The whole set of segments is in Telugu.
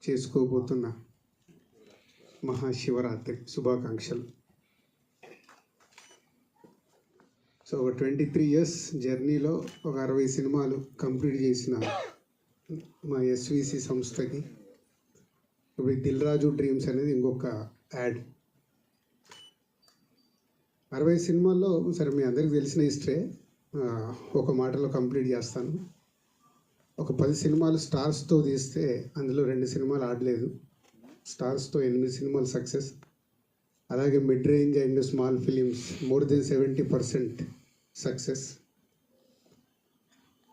చేసుకోబోతున్న మహాశివరాత్రి శుభాకాంక్షలు. సో 23 years జర్నీలో ఒక 60 సినిమాలు కంప్లీట్ చేసిన మా ఎస్విసి సంస్థకి ఇప్పుడు దిల్ రాజు డ్రీమ్స్ అనేది ఇంకొక యాడ్. 60 సినిమాల్లో సరే మీ అందరికీ తెలిసిన హిస్టరీ ఒక మాటలో కంప్లీట్ చేస్తాను. ఒక 10 సినిమాలు స్టార్స్తో తీస్తే అందులో 2 సినిమాలు ఆడలేదు. స్టార్స్తో 8 సినిమాలు సక్సెస్. అలాగే mid range and small films more than 70% success.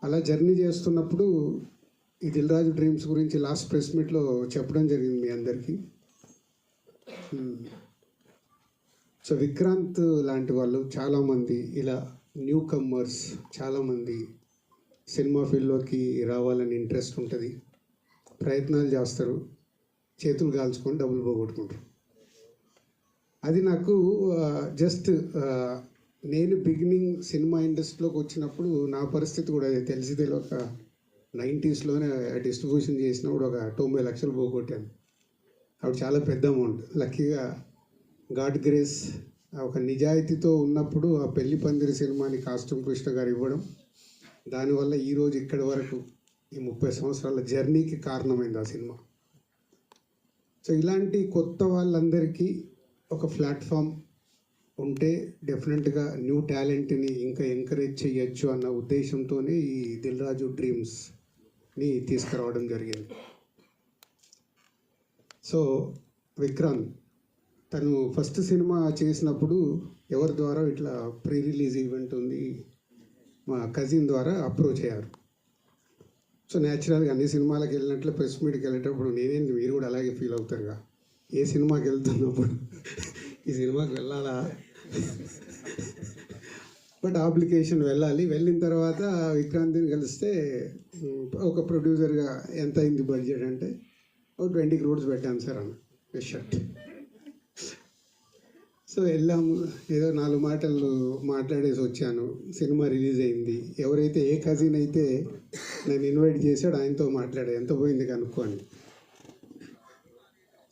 అలా జర్నీ చేస్తున్నప్పుడు ఈ దిల్ రాజు డ్రీమ్స్ గురించి లాస్ట్ ప్రెస్ మీట్లో చెప్పడం జరిగింది మీ అందరికీ. సో విక్రాంత్ లాంటి వాళ్ళు చాలామంది ఇలా న్యూ కమ్మర్స్ చాలామంది సినిమా ఫీల్డ్లోకి రావాలని ఇంట్రెస్ట్ ఉంటుంది, ప్రయత్నాలు చేస్తారు, చేతులు కాల్చుకొని డబ్బులు పోగొట్టుకుంటారు. అది నాకు జస్ట్ నేను బిగినింగ్ సినిమా ఇండస్ట్రీలోకి వచ్చినప్పుడు నా పరిస్థితి కూడా తెలిసి తెలియక 90sలోనే డిస్ట్రిబ్యూషన్ చేసినప్పుడు ఒక 90 లక్షలు పోగొట్టాను. అప్పుడు చాలా పెద్ద అమౌంట్. లక్కీగా గాడ్ గ్రేస్ ఒక నిజాయితీతో ఉన్నప్పుడు ఆ పెళ్లి పందిరి సినిమాని కాస్ట్యూమ్ కృష్ణ గారు ఇవ్వడం, దానివల్ల ఈరోజు ఇక్కడి వరకు ఈ 30 సంవత్సరాల జర్నీకి కారణమైంది ఆ సినిమా. సో ఇలాంటి కొత్త వాళ్ళందరికీ ఒక ప్లాట్ఫామ్ ఉంటే డెఫినెట్గా న్యూ టాలెంట్ని ఇంకా ఎంకరేజ్ చేయొచ్చు అన్న ఉద్దేశంతోనే ఈ దిల్ రాజు డ్రీమ్స్ని తీసుకురావడం జరిగింది. సో విక్రాంత్ తను ఫస్ట్ సినిమా చేసినప్పుడు ఎవరి ద్వారా ఇట్లా ప్రీ రిలీజ్ ఈవెంట్ ఉంది, మా కజిన్ ద్వారా అప్రోచ్ అయ్యారు. సో న్యాచురల్గా అన్ని సినిమాలకు వెళ్ళినట్లు ప్రెస్ మీట్కి వెళ్ళేటప్పుడు నేనేంటి మీరు కూడా అలాగే ఫీల్ అవుతారుగా, ఏ సినిమాకి వెళ్తున్నప్పుడు ఈ సినిమాకి వెళ్ళాలా, బట్ అప్లికేషన్ వెళ్ళాలి. వెళ్ళిన తర్వాత విక్రాంత్ని కలిస్తే ఒక ప్రొడ్యూసర్గా ఎంత అయింది బడ్జెట్ అంటే ఒక 20 crores పెట్టాను సార్ అన్న షర్ట్. సో వెళ్ళాము, ఏదో 4 మాటలు మాట్లాడేసి వచ్చాను. సినిమా రిలీజ్ అయింది. ఎవరైతే ఏ కజిన్ అయితే నన్ను ఇన్వైట్ చేశాడు ఆయనతో మాట్లాడా, ఎంత పోయింది కనుక్కొని.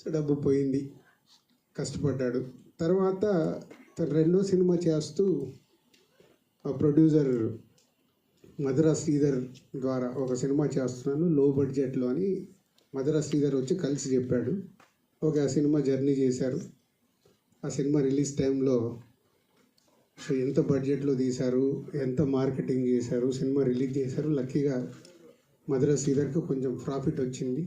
సో డబ్బు పోయింది, కష్టపడ్డాడు. తర్వాత తను 2వ సినిమా చేస్తూ ఆ ప్రొడ్యూసర్ మధుర శ్రీధర్ ద్వారా ఒక సినిమా చేస్తున్నాను లో బడ్జెట్లో అని మధుర శ్రీధర్ వచ్చి కలిసి చెప్పాడు. ఓకే, ఆ సినిమా జర్నీ చేశారు. ఆ సినిమా రిలీజ్ టైంలో సో ఎంత బడ్జెట్లో తీశారు, ఎంత మార్కెటింగ్ చేశారు, సినిమా రిలీజ్ చేశారు. లక్కీగా మధుర శ్రీధర్కి కొంచెం ప్రాఫిట్ వచ్చింది.